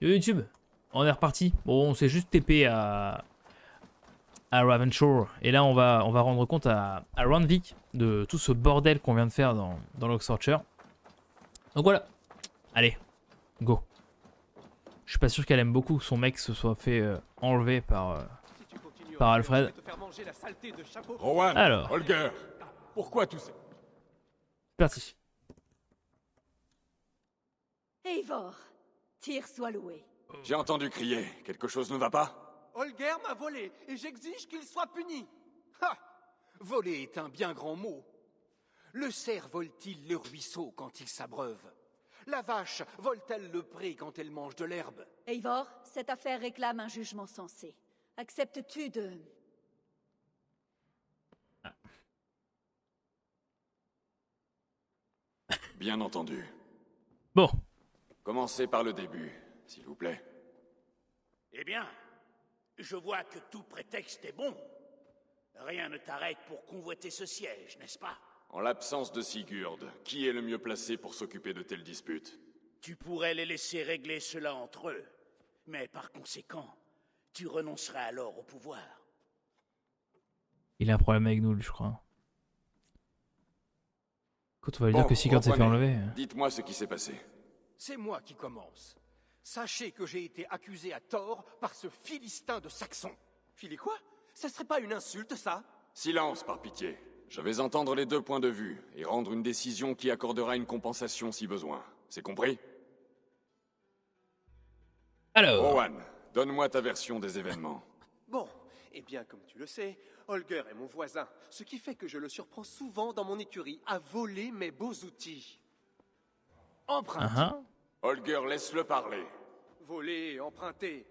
Yo YouTube, on est reparti. Bon, on s'est juste TP à Ravenshaw. Et là, on va rendre compte à Randvik de tout ce bordel qu'on vient de faire dans l'Oxfordshire. Donc voilà. Allez, go. Je suis pas sûr qu'elle aime beaucoup que son mec se soit fait enlever par Alfred. Rowan, Alors, Holger, pourquoi tout ça? parti. Eivor, Tyr soit loué. J'ai entendu crier. Quelque chose ne va pas? Holger m'a volé et j'exige qu'il soit puni. Ha! Voler est un bien grand mot. Le cerf vole-t-il le ruisseau quand il s'abreuve? La vache vole-t-elle le pré quand elle mange de l'herbe? Eivor, cette affaire réclame un jugement sensé. Acceptes-tu de... Bien entendu. Bon, Commencez par le début, s'il vous plaît. Eh bien, je vois que tout prétexte est bon. Rien ne t'arrête pour convoiter ce siège, n'est-ce pas? En l'absence de Sigurd, qui est le mieux placé pour s'occuper de telles disputes? Tu pourrais les laisser régler cela entre eux. Mais par conséquent, tu renoncerais alors au pouvoir. il a un problème avec nous, lui, je crois. Quand on va lui dire Bon, que Sigurd s'est fait reprenez. enlever. Dites-moi ce qui s'est passé. C'est moi qui commence. Sachez que j'ai été accusé à tort par ce Philistin de Saxon. Phili quoi? Ça serait pas une insulte, ça? Silence, par pitié. Je vais entendre les deux points de vue et rendre une décision qui accordera une compensation si besoin. C'est compris? Alors, Rowan, donne-moi ta version des événements. Bon, eh bien, comme tu le sais, Holger est mon voisin, ce qui fait que je le surprends souvent dans mon écurie à voler mes beaux outils. Emprunter. Holger, laisse-le parler. Voler et emprunter.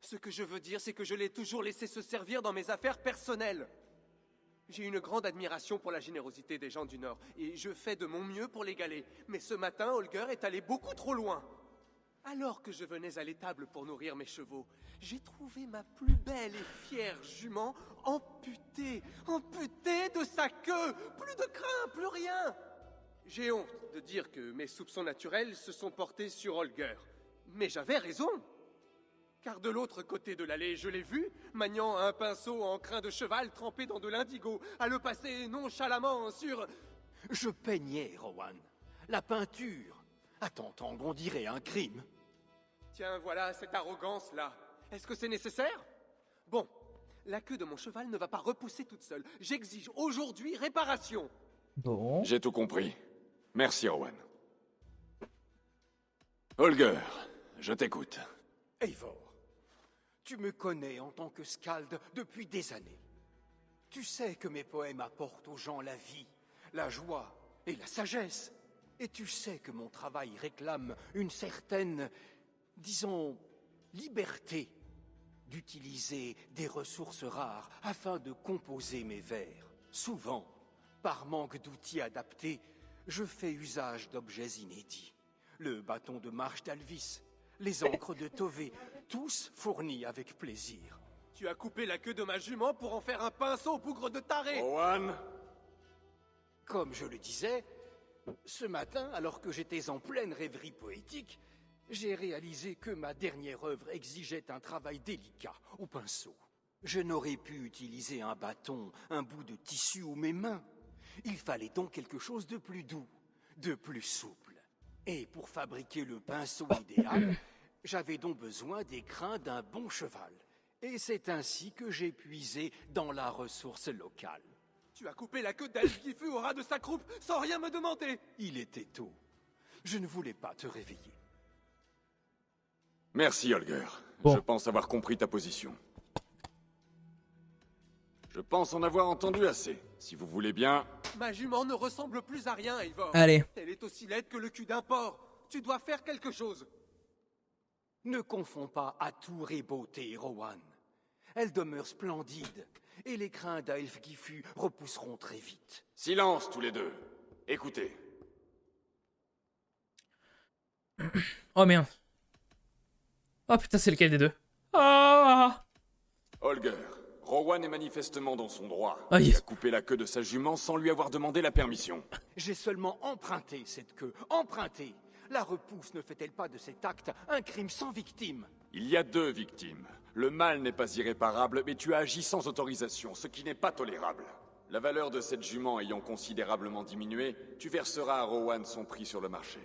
Ce que je veux dire, c'est que je l'ai toujours laissé se servir dans mes affaires personnelles. J'ai une grande admiration pour la générosité des gens du Nord, et je fais de mon mieux pour l'égaler. Mais ce matin, Holger est allé beaucoup trop loin. Alors que je venais à l'étable pour nourrir mes chevaux, j'ai trouvé ma plus belle et fière jument amputée de sa queue. Plus de crin, plus rien. J'ai honte de dire que mes soupçons naturels se sont portés sur Holger. Mais j'avais raison. Car de l'autre côté de l'allée, je l'ai vu, maniant un pinceau en crin de cheval trempé dans de l'indigo, à le passer nonchalamment sur... Je peignais, Rowan. La peinture. À t'entendre, on dirait un crime. Tiens, voilà cette arrogance-là. Est-ce que c'est nécessaire? Bon, la queue de mon cheval ne va pas repousser toute seule. J'exige aujourd'hui réparation. bon. J'ai tout compris. Merci, Rowan. Holger, je t'écoute. Eivor, tu me connais en tant que skald depuis des années. Tu sais que mes poèmes apportent aux gens la vie, la joie et la sagesse. Et tu sais que mon travail réclame une certaine, disons, liberté d'utiliser des ressources rares afin de composer mes vers. Souvent, par manque d'outils adaptés, je fais usage d'objets inédits. Le bâton de marche d'Alvis, les encres de Tové, tous fournis avec plaisir. Tu as coupé la queue de ma jument pour en faire un pinceau au bougre de taré. Rowan, Comme je le disais, ce matin, alors que j'étais en pleine rêverie poétique, j'ai réalisé que ma dernière œuvre exigeait un travail délicat au pinceau. Je n'aurais pu utiliser un bâton, un bout de tissu ou mes mains. Il fallait donc quelque chose de plus doux, de plus souple. Et pour fabriquer le pinceau idéal, j'avais donc besoin des crins d'un bon cheval. Et c'est ainsi que j'ai puisé dans la ressource locale. Tu as coupé la queue d'Elf qui fut au ras de sa croupe sans rien me demander. Il était tôt. Je ne voulais pas te réveiller. merci, Holger. Bon. Je pense avoir compris ta position. Je pense en avoir entendu assez. Si vous voulez bien... Ma jument ne ressemble plus à rien, Eivor. Allez. Elle est aussi laide que le cul d'un porc. Tu dois faire quelque chose. Ne confonds pas atour et beauté, Rowan. Elle demeure splendide, et les crins d'Aelfgifu repousseront très vite. Silence, tous les deux. Écoutez. Oh merde. Oh putain, c'est lequel des deux? Ah, Holger, Rowan est manifestement dans son droit. Ah, Il yes. a coupé la queue de sa jument sans lui avoir demandé la permission. J'ai seulement emprunté cette queue, emprunté, La repousse ne fait-elle pas de cet acte un crime sans victime? Il y a 2 victimes. Le mal n'est pas irréparable, mais tu as agi sans autorisation, ce qui n'est pas tolérable. La valeur de cette jument ayant considérablement diminué, tu verseras à Rowan son prix sur le marché.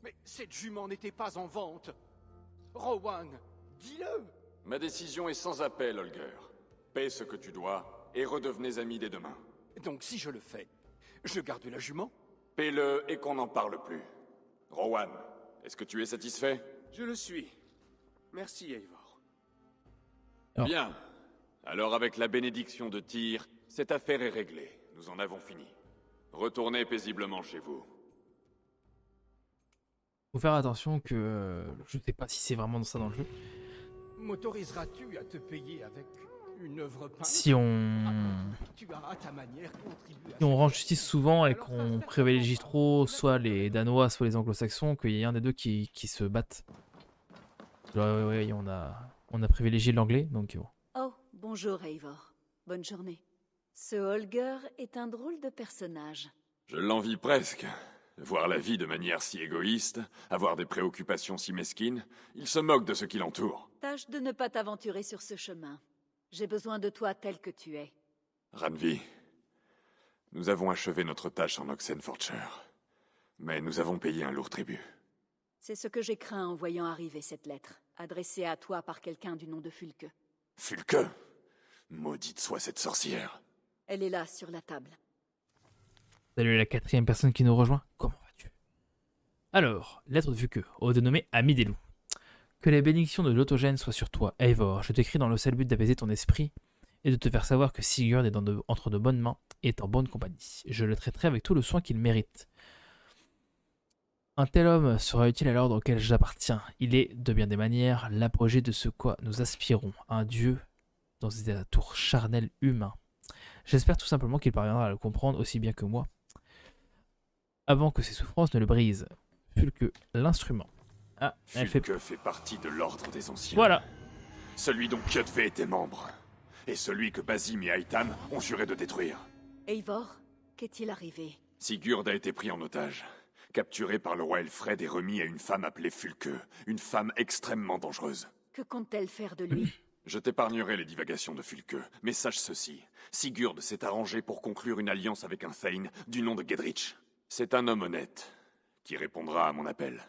Mais cette jument n'était pas en vente. Rowan, dis-le! Ma décision est sans appel, Holger. Paie ce que tu dois, et redevenez amis dès demain. Donc si je le fais, je garde la jument? Paie-le et qu'on n'en parle plus. Rowan, est-ce que tu es satisfait? Je le suis. Merci, Eivor. Alors. Bien. Alors avec la bénédiction de Tyr, cette affaire est réglée. Nous en avons fini. Retournez paisiblement chez vous. Faut faire attention que je sais pas si c'est vraiment ça dans le jeu. M'autoriseras-tu à te payer avec une œuvre peinte? Si on Tu as à ta manière contribué à si on rend justice souvent et qu'on privilégie trop soit les Danois soit les Anglo-Saxons, qu'il y ait un des deux qui se battent. Ouais, on a privilégié l'anglais donc bon. Oh, bonjour Eivor. Bonne journée. Ce Holger est un drôle de personnage. Je l'envie presque. Voir la vie de manière si égoïste, avoir des préoccupations si mesquines, il se moque de ce qui l'entoure. Tâche de ne pas t'aventurer sur ce chemin. J'ai besoin de toi tel que tu es. Ranvi, nous avons achevé notre tâche en Oxenfordshire, mais nous avons payé un lourd tribut. C'est ce que j'ai craint en voyant arriver cette lettre, adressée à toi par quelqu'un du nom de Fulke. Fulke? Maudite soit cette sorcière. Elle est là, sur la table. Salut la 4e personne qui nous rejoint. Comment vas-tu? Alors, lettre de Fulke, au dénommé Ami des loups. Que les bénédictions de l'autogène soient sur toi, Eivor. Je t'écris dans le seul but d'apaiser ton esprit et de te faire savoir que Sigurd est entre de bonnes mains et est en bonne compagnie. Je le traiterai avec tout le soin qu'il mérite. Un tel homme sera utile à l'ordre auquel j'appartiens. Il est, de bien des manières, l'apogée de ce quoi nous aspirons, un dieu dans des atours charnels humains. J'espère tout simplement qu'il parviendra à le comprendre aussi bien que moi, avant que ses souffrances ne le brisent. Fulke, l'instrument. Ah, elle fait... Fulke fait partie de l'ordre des anciens. Voilà. Celui dont Kjotve était membre. Et celui que Basim et Aitan ont juré de détruire. Eivor, qu'est-il arrivé? Sigurd a été pris en otage. Capturé par le roi Elfred et remis à une femme appelée Fulke. Une femme extrêmement dangereuse. Que compte-t-elle faire de lui? Je t'épargnerai les divagations de Fulke, mais sache ceci. Sigurd s'est arrangé pour conclure une alliance avec un Thane du nom de Gedrich. C'est un homme honnête, qui répondra à mon appel.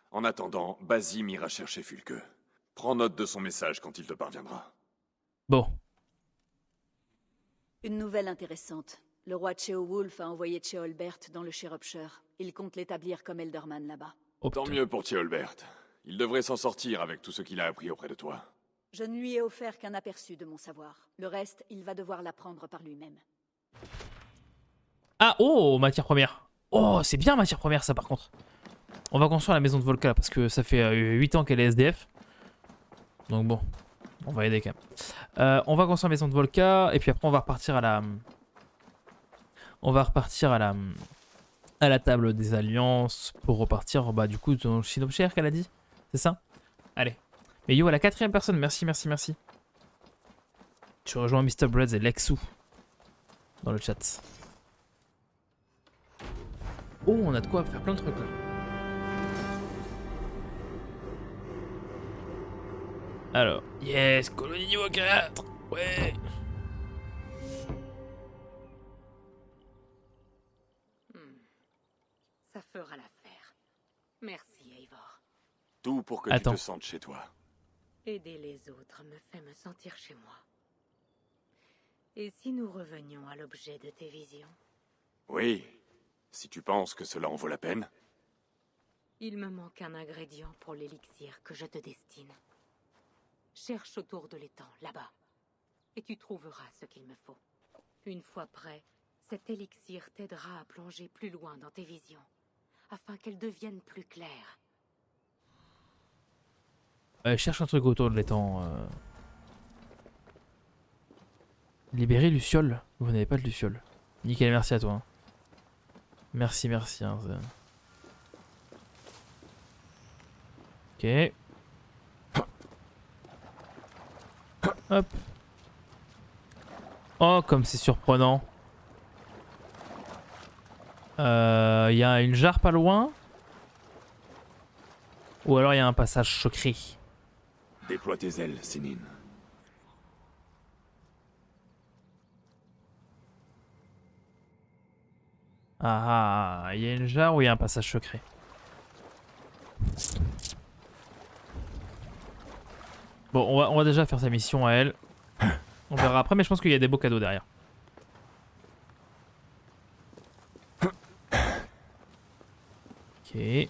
En attendant, Basim ira chercher Fulke. Prends note de son message quand il te parviendra. Bon. Une nouvelle intéressante. Le roi Ceolwulf a envoyé Ceolbert dans le Shropshire. Il compte l'établir comme Elderman là-bas. Oh, Tant putain. mieux pour Ceolbert. Il devrait s'en sortir avec tout ce qu'il a appris auprès de toi. Je ne lui ai offert qu'un aperçu de mon savoir. Le reste, il va devoir l'apprendre par lui-même. Ah, oh, matière première. Oh, c'est bien matière première ça par contre. On va construire la maison de Volka parce que ça fait 8 ans qu'elle est SDF. Donc bon, on va aider quand même. On va construire la maison de Volka et puis après on va repartir à la... On va repartir à la table des alliances pour repartir du coup dans le Shropshire qu'elle a dit. C'est ça? Allez. Mais yo, à la 4e personne, merci. Tu rejoins Mr. Breads et Lexu dans le chat. Oh, on a de quoi faire plein de trucs là. Alors, yes, colonie niveau 4. Ouais. Ça fera l'affaire. Merci, Eivor. Tout pour que Attends. tu te sentes chez toi. Aider les autres me fait me sentir chez moi. Et si nous revenions à l'objet de tes visions? Oui, si tu penses que cela en vaut la peine. Il me manque un ingrédient pour l'élixir que je te destine. Cherche autour de l'étang, là-bas, et tu trouveras ce qu'il me faut. Une fois prêt, cet élixir t'aidera à plonger plus loin dans tes visions, afin qu'elles deviennent plus claires. Cherche un truc autour de l'étang. Libérer Luciole. Vous n'avez pas de Luciole. Nickel, merci à toi. Hein. Merci. Hein, ok. Hop. Oh, comme c'est surprenant. Il y a une jarre pas loin. Ou alors il y a un passage secret. Déploie tes ailes, Sénine. Ah, il y a une jarre ou il y a un passage secret? Bon, on va déjà faire sa mission à elle. On verra après, mais je pense qu'il y a des beaux cadeaux derrière. Ok.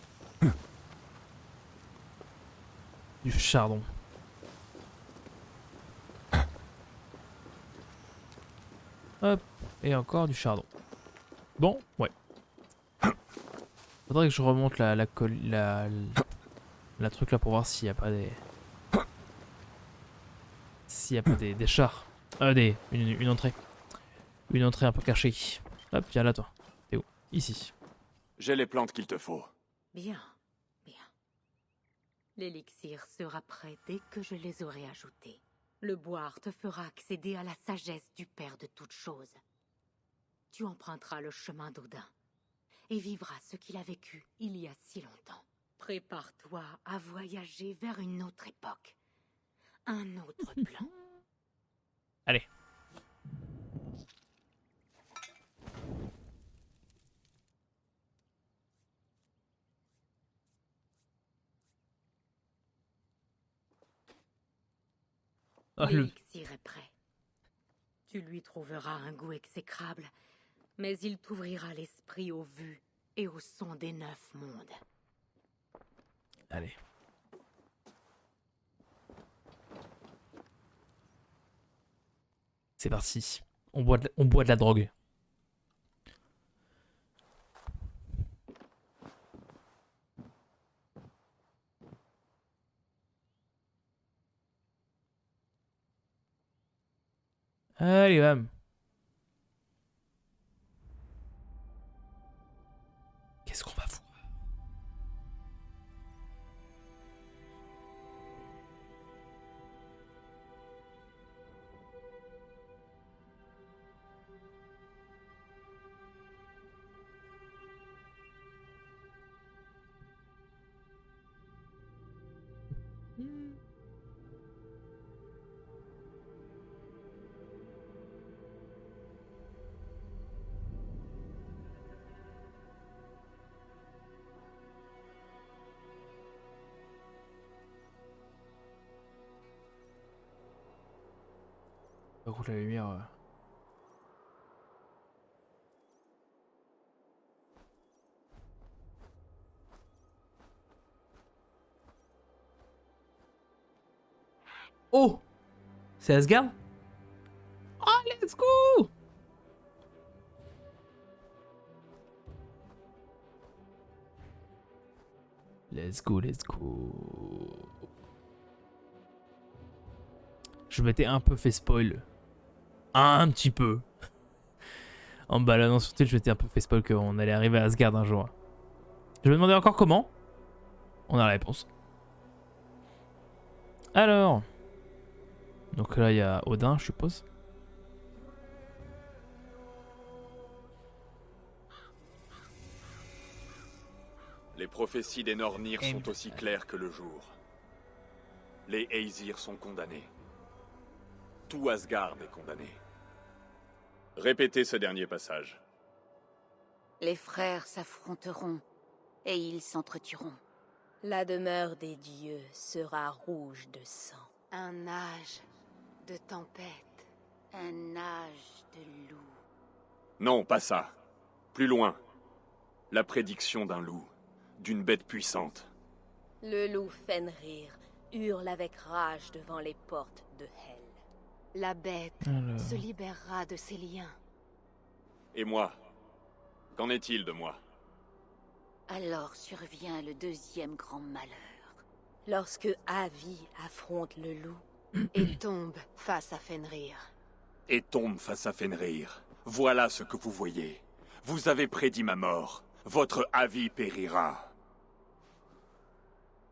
Du chardon. Hop, et encore du chardon. Bon, ouais. Faudrait que je remonte la truc là pour voir s'il n'y a pas des... S'il n'y a pas des chars. Une entrée. Une entrée un peu cachée. Hop, viens là toi. T'es où? Ici. J'ai les plantes qu'il te faut. Bien, bien. L'élixir sera prêt dès que je les aurai ajoutés. Le boire te fera accéder à la sagesse du Père de toutes choses. Tu emprunteras le chemin d'Odin et vivras ce qu'il a vécu il y a si longtemps. Prépare-toi à voyager vers une autre époque. Un autre plan. Allez. Ah, L'élixir est prêt. Tu lui trouveras un goût exécrable, mais il t'ouvrira l'esprit aux vues et au son des 9 mondes. Allez. C'est parti. On boit de la drogue. Allez, bam. Qu'est-ce qu'on va voir? Par contre, la lumière. Oh! C'est Asgard? Oh, let's go! Let's go, let's go. Je m'étais un peu fait spoil. Un petit peu. En me baladant sur Twitch, je m'étais un peu fait spoil qu'on allait arriver à Asgard un jour. Je me demandais encore comment. On a la réponse. Alors. Donc là, il y a Odin, je suppose. Les prophéties des Nornir sont aussi claires que le jour. Les Aesir sont condamnés. Tout Asgard est condamné. Répétez ce dernier passage. Les frères s'affronteront et ils s'entretueront. La demeure des dieux sera rouge de sang. Un âge de tempête. Un âge de loup. Non, pas ça. Plus loin. La prédiction d'un loup. D'une bête puissante. Le loup Fenrir hurle avec rage devant les portes de Hel. La bête Alors. se libérera de ses liens. Et moi? Qu'en est-il de moi? Alors survient le deuxième grand malheur. Lorsque Avi affronte le loup Et tombe face à Fenrir. Et tombe face à Fenrir. Voilà ce que vous voyez. Vous avez prédit ma mort. Votre avis périra.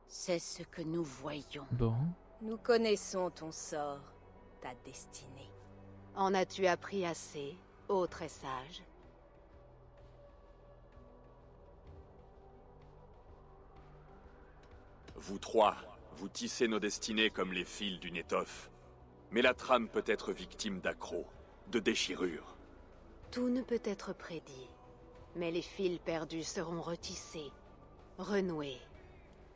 C'est ce que nous voyons. Bon. Nous connaissons ton sort, ta destinée. En as-tu appris assez, ô très sage? Vous trois, vous tissez nos destinées comme les fils d'une étoffe. Mais la trame peut être victime d'accros, de déchirures. Tout ne peut être prédit, mais les fils perdus seront retissés, renoués.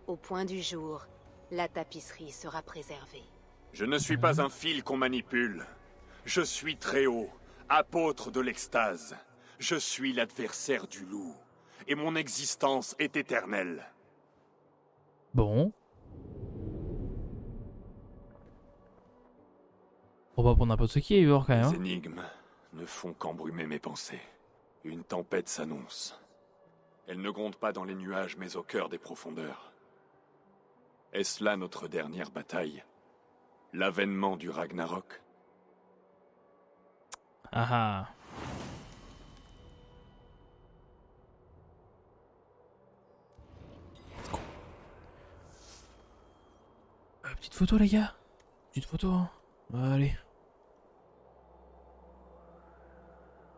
Au point du jour, la tapisserie sera préservée. Je ne suis pas un fil qu'on manipule. Je suis très haut, apôtre de l'extase. Je suis l'adversaire du loup, et mon existence est éternelle. Bon. On va prendre n'importe qui, Eivor, quand même. Les Hein. énigmes ne font qu'embrumer mes pensées. Une tempête s'annonce. Elle ne gronde pas dans les nuages, mais au cœur des profondeurs. Est-ce là notre dernière bataille? L'avènement du Ragnarok? Ah ah. Petite photo, les gars. Petite photo. Hein. Allez.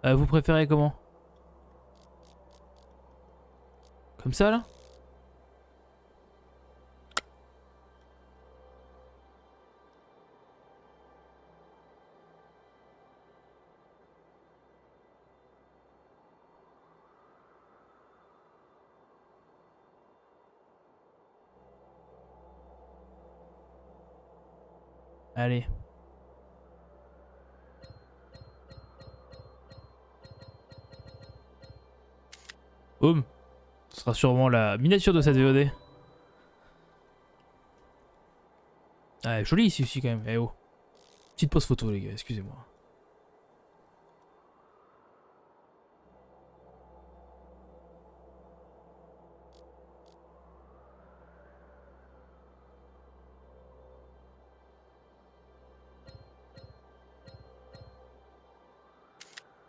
Vous préférez comment? Comme ça, là? Allez. Boum. Ce sera sûrement la miniature de cette VOD. Ah, joli ici aussi quand même. Eh oh. Petite pause photo, les gars, excusez-moi.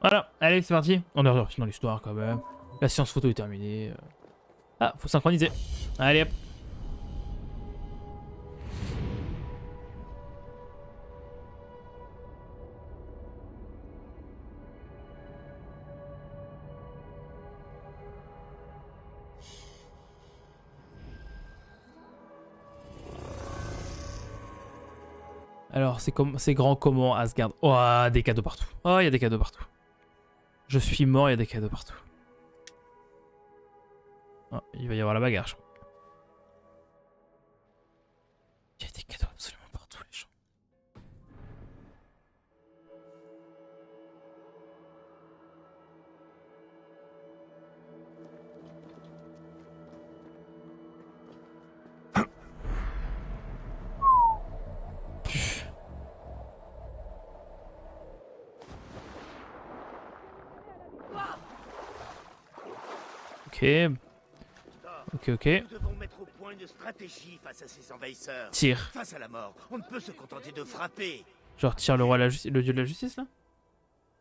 Voilà, allez, c'est parti. On est reparti dans l'histoire quand même. La séance photo est terminée. Ah, faut synchroniser. Allez hop. Alors, c'est grand comment Asgard? Oh, des cadeaux partout. Oh, il y a des cadeaux partout. Je suis mort, il y a des cadeaux partout. Oh, il va y avoir la bagarre, je crois. Il y a des cadeaux absolument partout, les gens. Ok. Ok. Nous devons mettre au point une stratégie face à ces envahisseurs. Tire. Face à la mort, on ne peut se contenter de frapper. Genre, tire le roi, le dieu de la justice, là?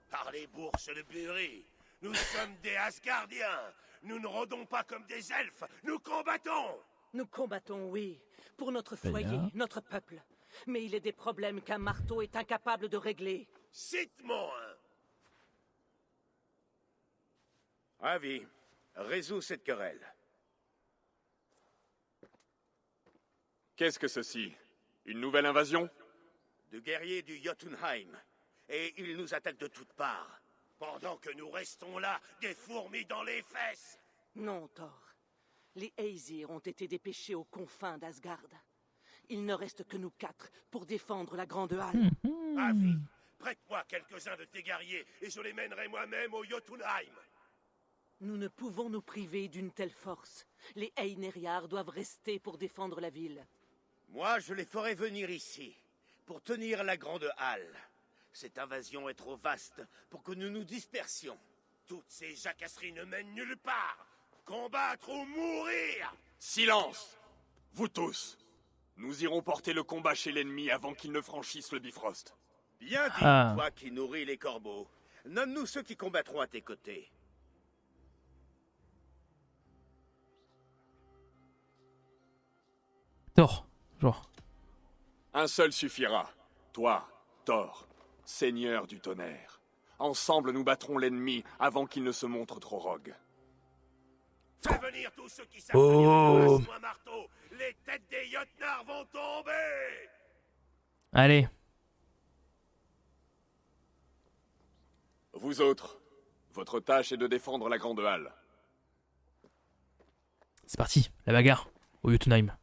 Par les bourses de Buri, nous sommes des Asgardiens. Nous ne rôdons pas comme des elfes, nous combattons. Nous combattons, oui, pour notre Très foyer, bien. notre peuple. Mais il est des problèmes qu'un marteau est incapable de régler. Cite-moi un. Ravi. Résous cette querelle. Qu'est-ce que ceci? Une nouvelle invasion? De guerriers du Jotunheim. Et ils nous attaquent de toutes parts. Pendant que nous restons là, des fourmis dans les fesses. Non, Thor. Les Aesir ont été dépêchés aux confins d'Asgard. Il ne reste que nous 4 pour défendre la Grande Halle. Ravi. Prête-moi quelques-uns de tes guerriers et je les mènerai moi-même au Jotunheim. Nous ne pouvons nous priver d'une telle force. Les Einherjar doivent rester pour défendre la ville. Moi, je les ferai venir ici, pour tenir la Grande Halle. Cette invasion est trop vaste pour que nous nous dispersions. Toutes ces jacasseries ne mènent nulle part. Combattre ou mourir! Silence! Vous tous! Nous irons porter le combat chez l'ennemi avant qu'il ne franchisse le Bifrost. Bien dit, Ah. toi qui nourris les corbeaux. Nomme-nous ceux qui combattront à tes côtés. Thor, genre. Un seul suffira. Toi, Thor, seigneur du tonnerre. Ensemble, nous battrons l'ennemi avant qu'il ne se montre trop rogue. Fais venir tous ceux qui savent Oh. tenir un marteau. Les têtes des Jotnar vont tomber. Allez. Vous autres, votre tâche est de défendre la Grande Halle. C'est parti, la bagarre. Au Jotunheim.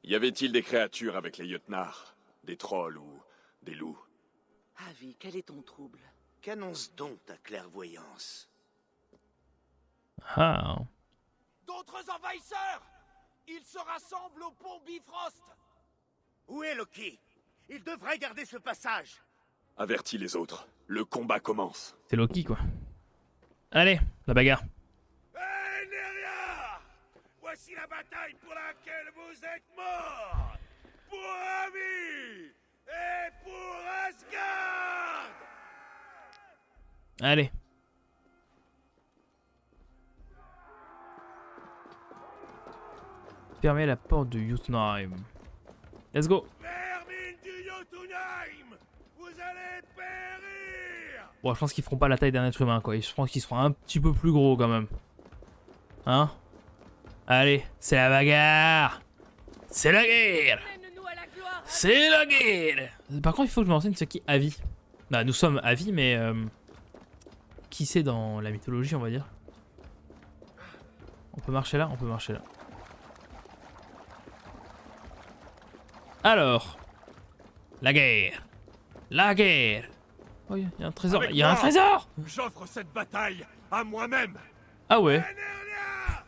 Y avait-il des créatures avec les Jotnar? Des trolls ou des loups? Avi, quel est ton trouble? Qu'annonce donc ta clairvoyance? Ah. D'autres envahisseurs! Ils se rassemblent au pont Bifrost! Où est Loki? Il devrait garder ce passage! Avertis les autres. Le combat commence. C'est Loki, quoi. Allez, la bagarre. Hé, Neria! Voici la bataille pour laquelle vous êtes morts! Pour Avi! Et pour Asgard! Allez. Fermez la porte de Jotunheim. Let's go. Vermine du Jotunheim! Vous allez périr! Bon, je pense qu'ils feront pas la taille d'un être humain, quoi. Je pense qu'ils seront un petit peu plus gros, quand même. Hein? Allez, c'est la bagarre! C'est la guerre! C'est la guerre! Par contre, il faut que je me renseigne sur qui Avi. Bah, nous sommes Avi, mais... qui c'est dans la mythologie, on va dire? On peut marcher là? On peut marcher là. Alors... La guerre! La guerre! Oh, il y a un trésor! Il y a un trésor! J'offre cette bataille à moi-même! Ah ouais! Enernia!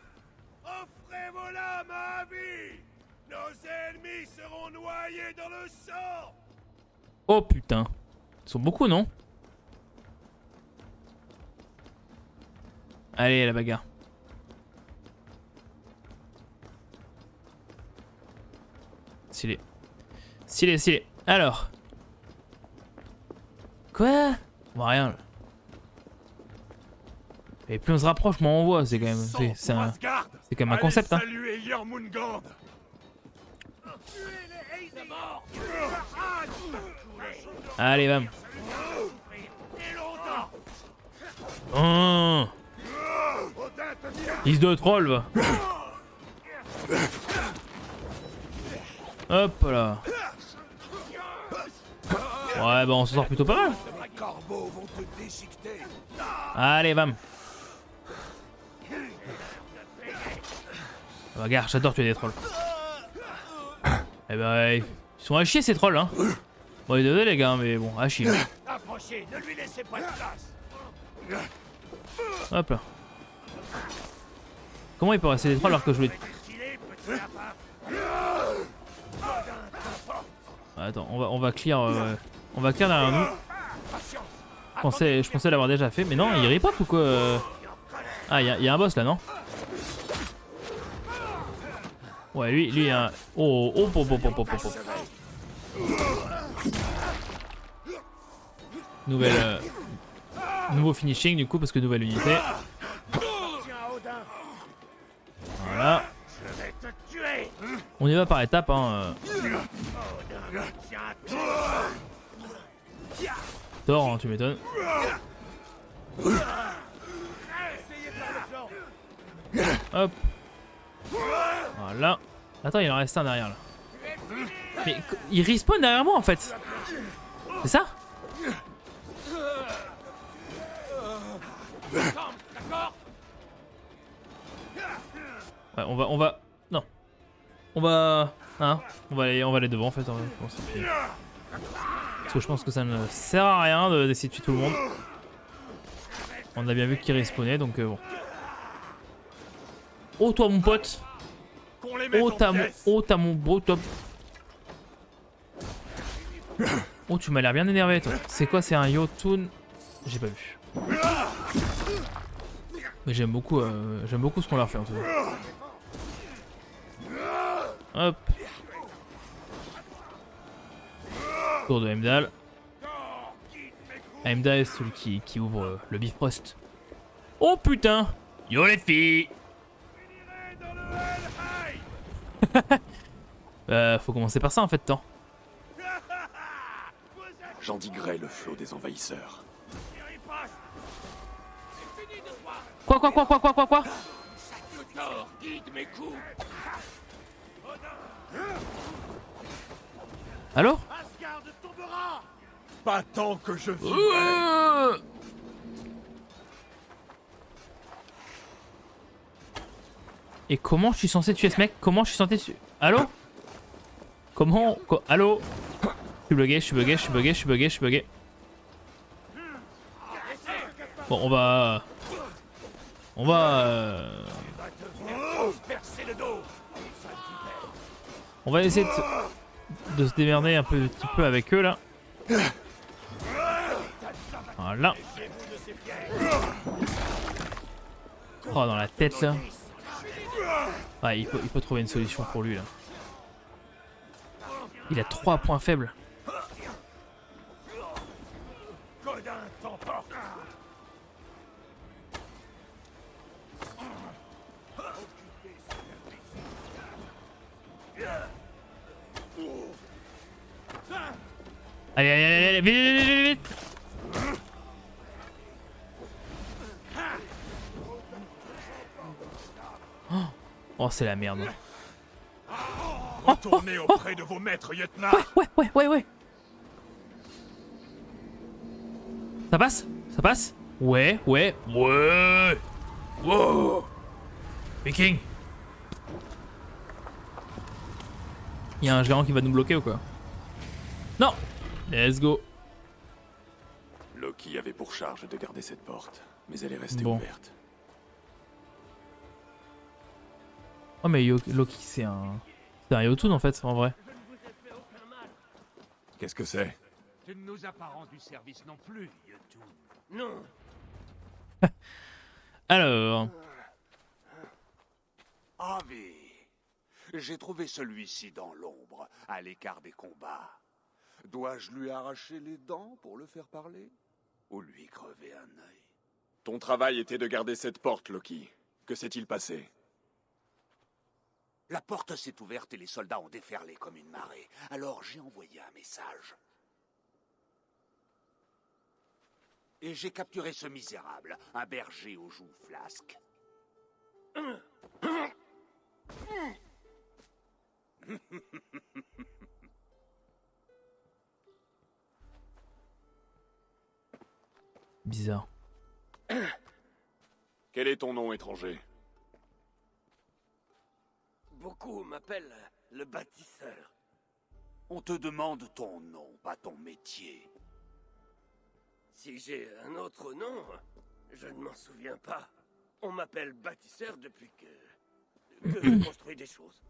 Offrez vos lames à Avi! Nos ennemis seront noyés dans le sang! Oh putain! Ils sont beaucoup, non? Allez, la bagarre. Stylé. Stylé, stylé. Alors. Quoi? On voit rien là. Et plus on se rapproche, moins on voit. C'est quand même. C'est quand même un concept, hein. Saluez Jormungand! Allez, bam. Oh. Fils de troll, va. Hop là. Ouais, bah on s'en sort plutôt pas mal. Allez, bam. Regarde, j'adore tuer des trolls. Eh ben, ils sont à chier ces trolls, hein. Bon, désolé les gars, mais bon, à chier. Approchez, ne lui laissez pas de place! Hop là. Comment il peut rester des trolls alors que je voulais... Attends, on va clear... on va clear derrière nous. Je pensais l'avoir déjà fait, mais non, il ripote ou quoi? Ah, il y a un boss là, non? Ouais, lui, il y a un... Oh, oh, oh, oh, oh, oh, oh, oh. Nouvelle... nouveau finishing du coup, parce que nouvelle unité. Voilà. On y va par étapes, hein. Thor, hein, tu m'étonnes. Hop. Voilà. Attends, il en reste un derrière là. Mais il respawn derrière moi en fait. C'est ça? Ouais, on va... Non. On va... Hein, on va aller devant en fait. Parce que je pense que ça ne sert à rien d'essayer de tuer tout le monde. On a bien vu qu'il respawnait, donc bon. Oh toi mon pote. Oh t'as mon beau top. Oh tu m'as l'air bien énervé toi. C'est quoi, c'est un Jotun? J'ai pas vu. Mais j'aime beaucoup ce qu'on leur fait en tout cas. Hop. Tour de Heimdall. Heimdall est celui qui ouvre le Bifrost. Oh putain. Yo les filles. Faut commencer par ça en fait, tant. J'endiguerai le flot des envahisseurs. Quoi? Alors? Asgard tombera. Pas tant que je vivrai. Et comment je suis censé tuer ce mec? Comment je suis censé tuer... Allô? Comment... Allô? Je suis bugué. Bon, on va... On va essayer de se démerder un petit peu avec eux là. Voilà. Oh, dans la tête là. Ah, il faut trouver une solution pour lui là. Il a 3 points faibles. Allez, vite. Oh, c'est la merde. Retournez auprès de vos maîtres, lieutenant. Ouais. Ça passe? Ouais. Wow. Viking. Il y a un géant qui va nous bloquer ou quoi? Non. Let's go. Loki avait pour charge de garder cette porte, mais elle est restée Bon. ouverte. Oh mais Loki c'est un Jotun en fait en vrai. Qu'est-ce que c'est? Tu ne nous as pas rendu service non plus, Yotun. Non. Alors, Avi, j'ai trouvé celui-ci dans l'ombre, à l'écart des combats. Dois-je lui arracher les dents pour le faire parler? Ou lui crever un œil? Ton travail était de garder cette porte, Loki. Que s'est-il passé? La porte s'est ouverte et les soldats ont déferlé comme une marée. Alors j'ai envoyé un message. Et j'ai capturé ce misérable, un berger aux joues flasques. bizarre. Quel est ton nom étranger? Beaucoup m'appellent le bâtisseur. On te demande ton nom, pas ton métier. Si j'ai un autre nom, je ne m'en souviens pas. On m'appelle bâtisseur depuis que je construis des choses.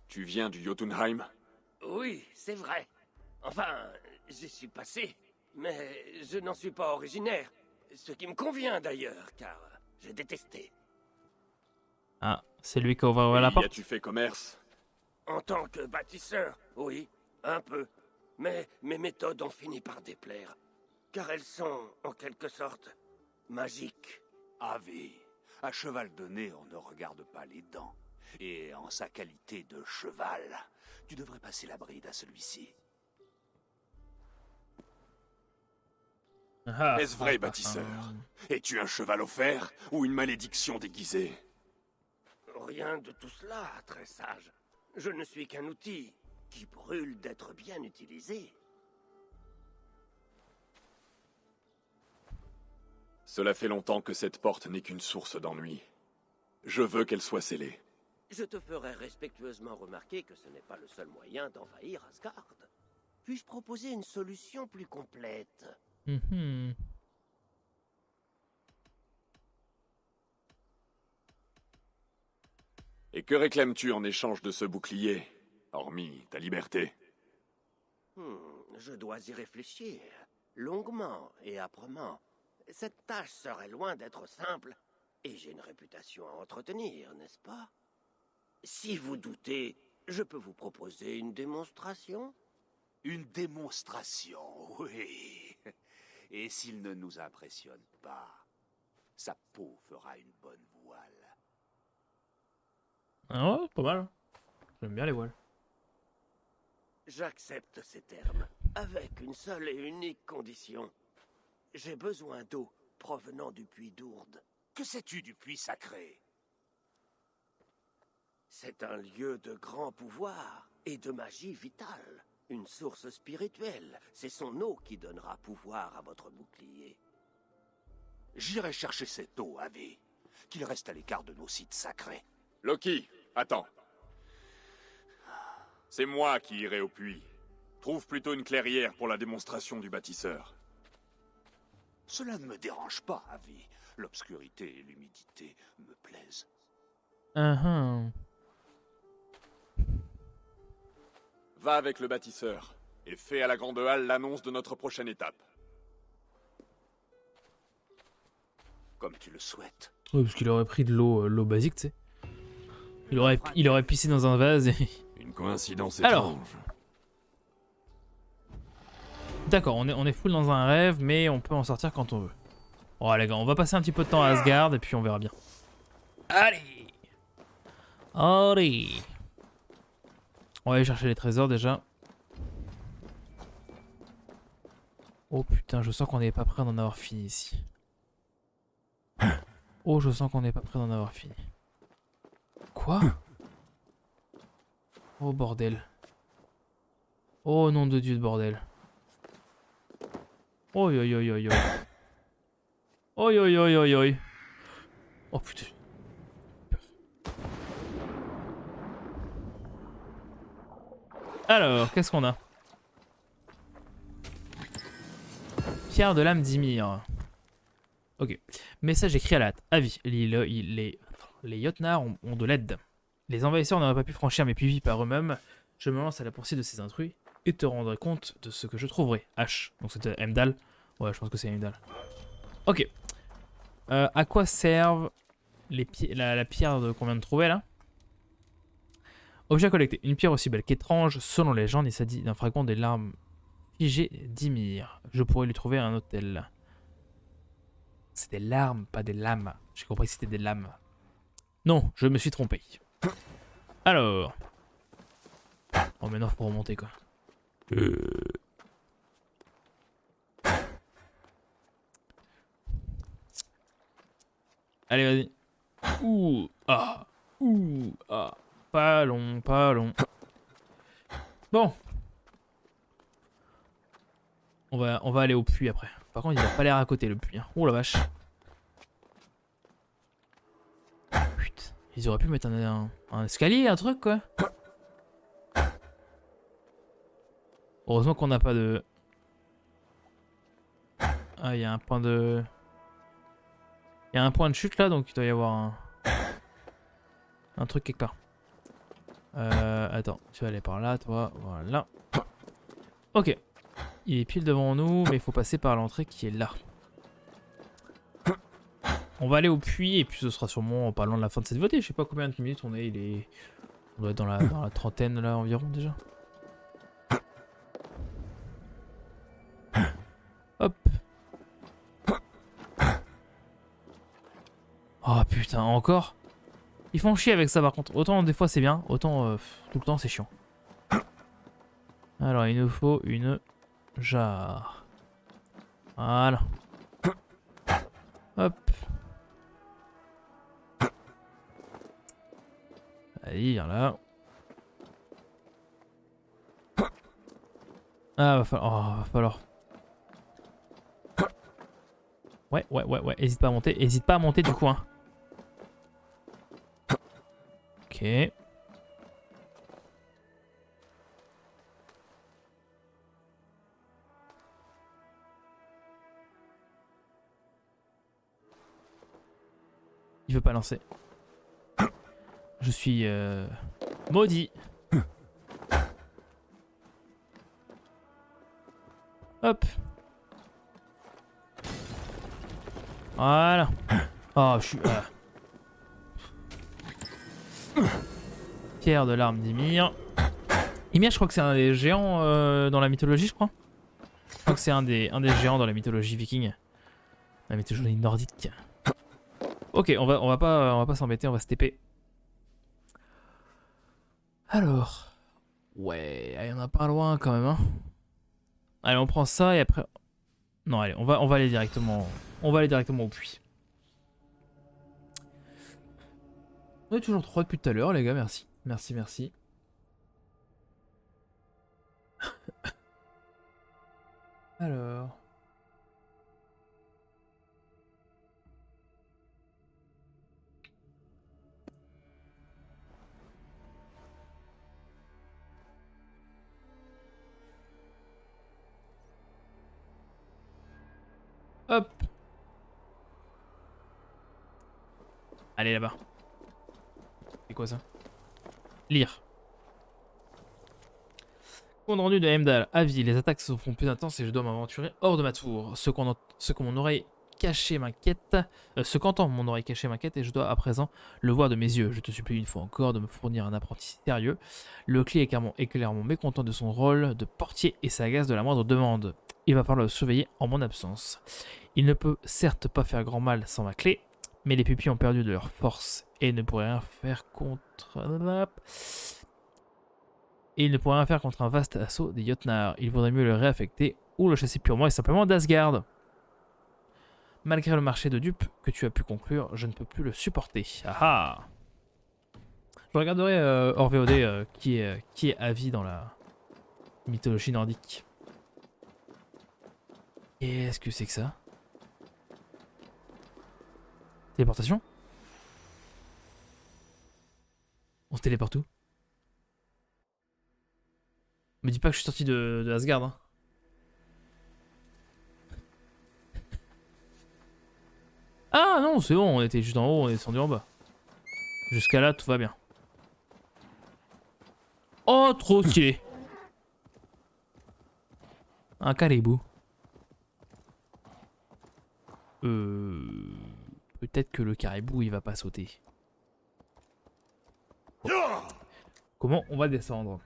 Tu viens du Jotunheim? Oui, c'est vrai. Enfin, j'y suis passé, mais je n'en suis pas originaire. Ce qui me convient d'ailleurs, car j'ai détesté. Ah, c'est lui qui a ouvert la Y porte. as-tu fait commerce? En tant que bâtisseur, oui, un peu. Mais mes méthodes ont fini par déplaire. Car elles sont, en quelque sorte, magiques. Avi, à cheval de nez, on ne regarde pas les dents. Et en sa qualité de cheval, tu devrais passer la bride à celui-ci. Est-ce vrai, bâtisseur? Es-tu un cheval offert ou une malédiction déguisée? Rien de tout cela, très sage. Je ne suis qu'un outil qui brûle d'être bien utilisé. Cela fait longtemps que cette porte n'est qu'une source d'ennui. Je veux qu'elle soit scellée. Je te ferai respectueusement remarquer que ce n'est pas le seul moyen d'envahir Asgard. Puis-je proposer une solution plus complète? Mhm. Et que réclames-tu en échange de ce bouclier, hormis ta liberté? Je dois y réfléchir, longuement et âprement. Cette tâche serait loin d'être simple, et j'ai une réputation à entretenir, n'est-ce pas? Si vous doutez, je peux vous proposer une démonstration? Une démonstration, oui. Et s'il ne nous impressionne pas, sa peau fera une bonne voile. Ah ouais, pas mal. J'aime bien les voiles. J'accepte ces termes, avec une seule et unique condition. J'ai besoin d'eau provenant du puits d'Ourde. Que sais-tu du puits sacré? C'est un lieu de grand pouvoir et de magie vitale. Une source spirituelle. C'est son eau qui donnera pouvoir à votre bouclier. J'irai chercher cette eau, Avi. Qu'il reste à l'écart de nos sites sacrés. Loki, attends. C'est moi qui irai au puits. Trouve plutôt une clairière pour la démonstration du bâtisseur. Cela ne me dérange pas, Avi. L'obscurité et l'humidité me plaisent. Va avec le bâtisseur et fais à la Grande Halle l'annonce de notre prochaine étape. Comme tu le souhaites. Oui, parce qu'il aurait pris de l'eau basique, tu sais. Il aurait pissé dans un vase et... Une coïncidence Alors. étrange. D'accord, on est full dans un rêve, mais on peut en sortir quand on veut. Oh les gars, on va passer un petit peu de temps à Asgard et puis on verra bien. Allez. Allez. On va aller chercher les trésors déjà. Oh putain, je sens qu'on n'est pas prêt d'en avoir fini ici. Oh, je sens qu'on n'est pas prêt d'en avoir fini. Quoi? Oh bordel. Oh nom de Dieu de bordel. Oi oi oi oi oi. Oi oi oi oi oi. Oh putain. Alors, qu'est-ce qu'on a? Pierre de l'âme d'Ymir. Ok. Message écrit à la hâte. Avis. Les Jotnar ont de l'aide. Les envahisseurs n'auraient pas pu franchir mes puits par eux-mêmes. Je me lance à la poursuite de ces intrus et te rendrai compte de ce que je trouverai. H. Donc c'était Heimdall. Ouais, je pense que c'est Heimdall. Ok. À quoi servent la pierre qu'on vient de trouver là? Objet collecté. Une pierre aussi belle qu'étrange, selon les gens, il s'agit d'un fragment des larmes figées d'Ymir. Je pourrais lui trouver un hôtel. C'est des larmes, pas des lames. J'ai compris que c'était des lames. Non, je me suis trompé. Alors. Oh, maintenant, faut remonter quoi. Allez, vas-y. Ouh, ah, ouh, ah. Pas long, pas long. Bon. On va aller au puits après. Par contre, il a pas l'air à côté le puits. Hein. Oh la vache. Putain. Ils auraient pu mettre un escalier, un truc quoi. Heureusement qu'on n'a pas de... Ah, il y a un point de... Il y a un point de chute là, donc il doit y avoir un truc quelque part. Attends, tu vas aller par là, toi. Voilà. Ok. Il est pile devant nous, mais il faut passer par l'entrée qui est là. On va aller au puits et puis ce sera sûrement pas loin de la fin de cette vidéo. Je sais pas combien de minutes on est. On doit être dans la trentaine là environ déjà. Hop. Oh putain, encore? Ils font chier avec ça par contre. Autant des fois c'est bien, autant tout le temps c'est chiant. Alors il nous faut une jarre. Voilà. Hop. Allez, viens là. Ah, va falloir... Oh, va falloir... Ouais. Hésite pas à monter. Hésite pas à monter du coup, hein. Ok. Il veut pas lancer. Je suis maudit. Hop. Voilà. Oh, je suis... Pierre de l'arme d'Ymir. Ymir, je crois que c'est un des géants dans la mythologie, je crois. Je crois que c'est un des géants dans la mythologie viking. La mythologie nordique. Ok, on va pas s'embêter, on va se TP. Alors. Ouais, il y en a pas loin quand même, hein. Allez, on prend ça et après... Non, allez, on va aller directement. On va aller directement au puits. On est toujours 3 depuis tout à l'heure, les gars, merci. Merci, merci. Alors. Hop. Allez là-bas. C'est quoi ça? Lire. Compte rendu de Heimdall. Avis, les attaques se font plus intenses et je dois m'aventurer hors de ma tour. Ce que mon oreille cachée m'inquiète. Ce qu'entend mon oreille cachée m'inquiète et je dois à présent le voir de mes yeux. Je te supplie une fois encore de me fournir un apprenti sérieux. Le clé est clairement mécontent de son rôle de portier et s'agace de la moindre demande. Il va falloir le surveiller en mon absence. Il ne peut certes pas faire grand mal sans ma clé, mais les pupilles ont perdu de leur force et ne pourraient rien faire contre... Et il ne pourrait rien faire contre un vaste assaut des Jotnar. Il vaudrait mieux le réaffecter ou le chasser purement et simplement d'Asgard. Malgré le marché de dupes que tu as pu conclure, je ne peux plus le supporter. Ah ah. Je regarderai hors VOD qui est Avi dans la mythologie nordique. Qu'est-ce que c'est que ça? Téléportation? On se téléporte où? Me dis pas que je suis sorti de Asgard. Hein. Ah non, c'est bon, on était juste en haut, on est descendu en bas. Jusqu'à là, tout va bien. Oh, trop stylé. Un caribou. Peut-être que le caribou, il va pas sauter. Comment on va descendre?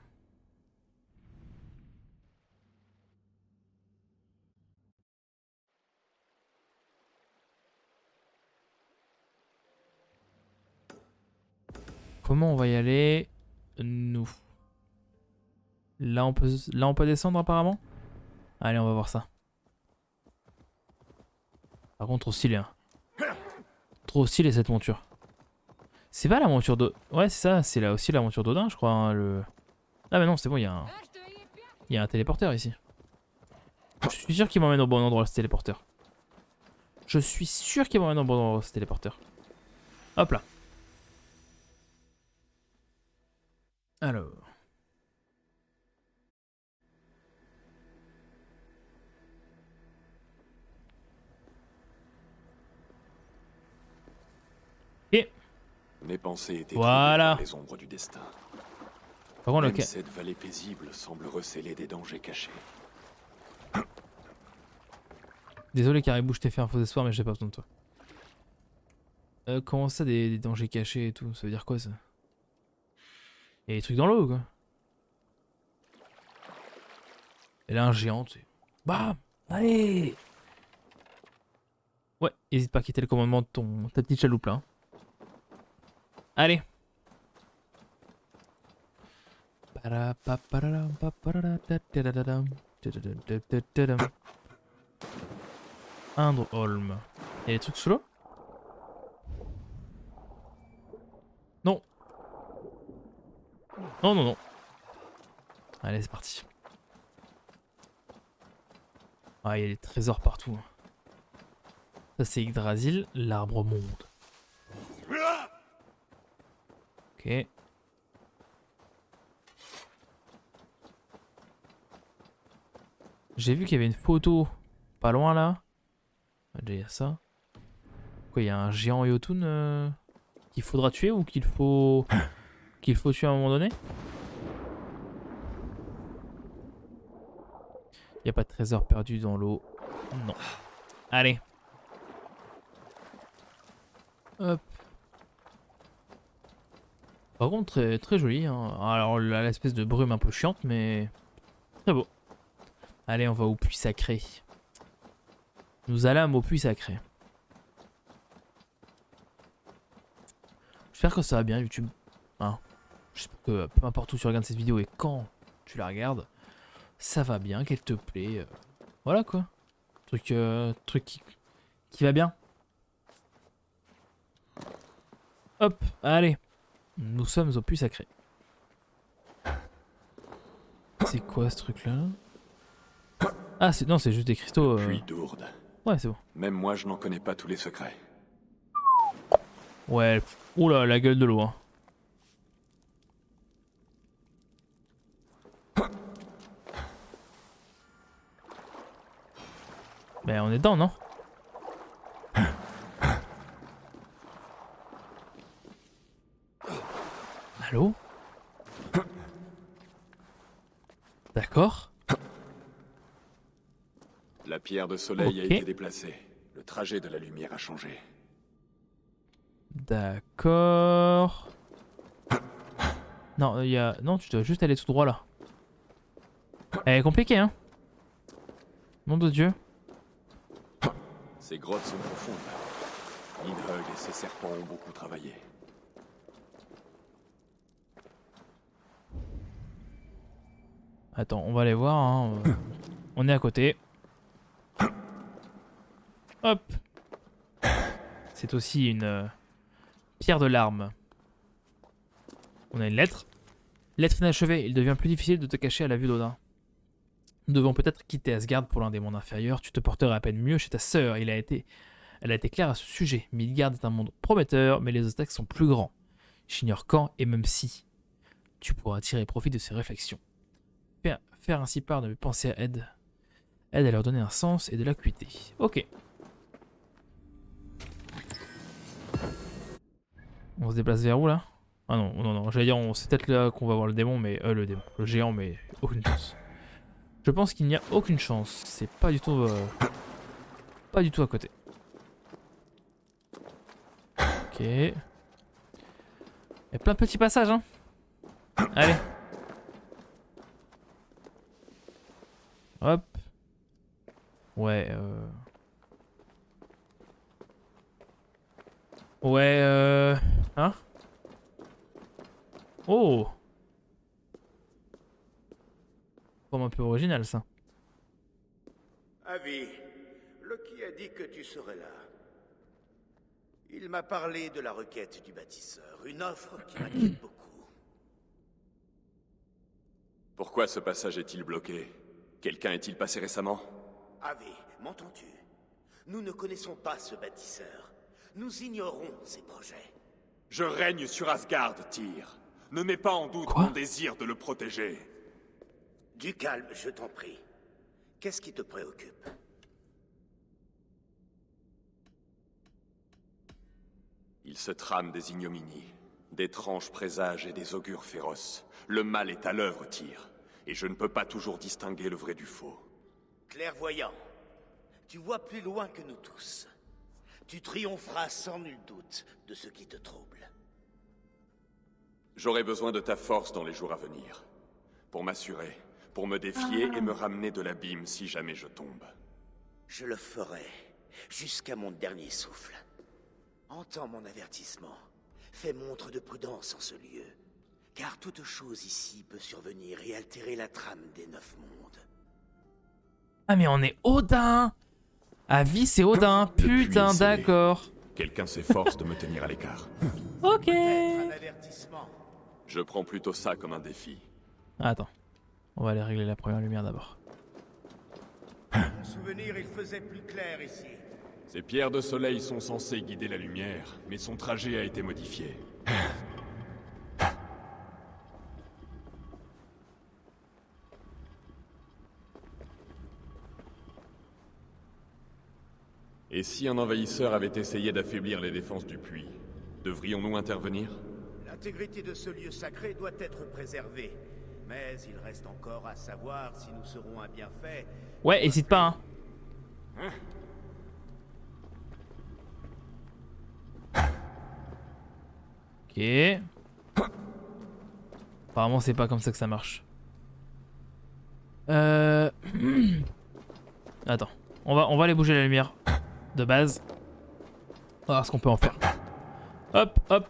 Comment on va y aller? Nous. Là on peut descendre apparemment? Allez, on va voir ça. Par contre, trop stylé. Hein. Trop stylé cette monture. C'est pas la monture d'Odin. Ouais, c'est ça. C'est là aussi la monture d'Odin, je crois. Hein, le... Ah, mais non, c'est bon, il y a un téléporteur ici. Je suis sûr qu'il m'emmène au bon endroit, ce téléporteur. Je suis sûr qu'il m'emmène au bon endroit, ce téléporteur. Hop là. Alors. Et Mes pensées étaient voilà. troublées par les ombres du destin. Par contre, Même cette vallée paisible semble recéler des dangers cachés. Désolé Caribou, je t'ai fait un faux espoir, mais j'ai pas besoin de toi. Comment ça, des dangers cachés et tout? Ça veut dire quoi ça? Y'a des trucs dans l'eau quoi. Elle est un géant, tu sais. Bam! Allez! Ouais, n'hésite pas à quitter le commandement de ta petite chaloupe là. Hein. Allez! Indreholm. Y'a des trucs sous l'eau? Non. Non, non, non. Allez, c'est parti. Ah, il y a des trésors partout. Ça, c'est Yggdrasil, l'arbre monde. Ok. J'ai vu qu'il y avait une photo pas loin là. Déjà, il y a ça. Quoi, il y a un géant Jotun qu'il faudra tuer ou qu'il faut tuer à un moment donné? Il n'y a pas de trésor perdu dans l'eau. Non. Allez. Hop. Par contre, très, très joli. Hein. Alors, là, l'espèce de brume un peu chiante, mais très beau. Allez, on va au puits sacré. Nous allons au puits sacré. J'espère que ça va bien, YouTube. Hein. J'espère que peu importe où tu regardes cette vidéo et quand tu la regardes, ça va bien, qu'elle te plaît. Voilà quoi. Truc qui va bien. Hop, allez. Nous sommes au puits sacré. C'est quoi ce truc là? Ah non, c'est juste des cristaux. Puits d'Ourde. Ouais, c'est bon. Même moi, je n'en connais pas tous les secrets. Ouais, oula, la gueule de l'eau. Hein. Ben on est dedans, non? Allô? D'accord. La pierre de soleil a Ok. été déplacée. Le trajet de la lumière a changé. D'accord. Non, il y a... Non, tu dois juste aller tout droit là. Elle est compliquée, hein? Nom de Dieu. Ces grottes sont profondes. Nidhogg et ses serpents ont beaucoup travaillé. Attends, on va aller voir. Hein. On est à côté. Hop. C'est aussi une pierre de larme. On a une lettre. Lettre inachevée. Il devient plus difficile de te cacher à la vue d'Odin. Nous devons peut-être quitter Asgard pour l'un des mondes inférieurs. Tu te porterais à peine mieux chez ta sœur. Elle a été claire à ce sujet. Midgard est un monde prometteur, mais les obstacles sont plus grands. J'ignore quand et même si. Tu pourras tirer profit de ces réflexions. Faire ainsi part de mes pensées à Ed. Aide à leur donner un sens et de l'acuité. Ok. On se déplace vers où là? Ah non, non, non. J'allais dire, c'est peut-être là qu'on va voir le démon, mais. Le géant, mais aucune chance. Je pense qu'il n'y a aucune chance. C'est pas du tout. Pas du tout à côté. Ok. Il y a plein de petits passages, hein. Allez. Hop. Ouais, Ouais, Hein? Oh! Comme un peu original, ça. Avi, Loki a dit que tu serais là. Il m'a parlé de la requête du bâtisseur, une offre qui m'inquiète beaucoup. Pourquoi ce passage est-il bloqué? Quelqu'un est-il passé récemment? Avi, m'entends-tu? Nous ne connaissons pas ce bâtisseur. Nous ignorons ses projets. Je règne sur Asgard, Tyr. Ne mets pas en doute mon désir de le protéger. Du calme, je t'en prie. Qu'est-ce qui te préoccupe? Il se trame des ignominies, d'étranges présages et des augures féroces. Le mal est à l'œuvre, Tyr, et je ne peux pas toujours distinguer le vrai du faux. Clairvoyant, tu vois plus loin que nous tous. Tu triompheras sans nul doute de ce qui te trouble. J'aurai besoin de ta force dans les jours à venir, pour m'assurer, pour me défier et me ramener de l'abîme si jamais je tombe. Je le ferai, jusqu'à mon dernier souffle. Entends mon avertissement. Fais montre de prudence en ce lieu, car toute chose ici peut survenir et altérer la trame des 9 mondes. Ah mais on est Odin! Avis c'est Odin, putain, d'accord. Quelqu'un s'efforce de me tenir à l'écart. Ok. Un avertissement. Je prends plutôt ça comme un défi. Attends, on va aller régler la première lumière d'abord. Mon souvenir, il faisait plus clair ici. Ces pierres de soleil sont censées guider la lumière, mais son trajet a été modifié. Et si un envahisseur avait essayé d'affaiblir les défenses du puits, devrions-nous intervenir? L'intégrité de ce lieu sacré doit être préservée. Mais il reste encore à savoir si nous serons un bienfait. Ouais, hésite pas, hein. Ok. Apparemment, c'est pas comme ça que ça marche. Attends. On va aller bouger la lumière. De base. On va voir ce qu'on peut en faire. Hop, hop.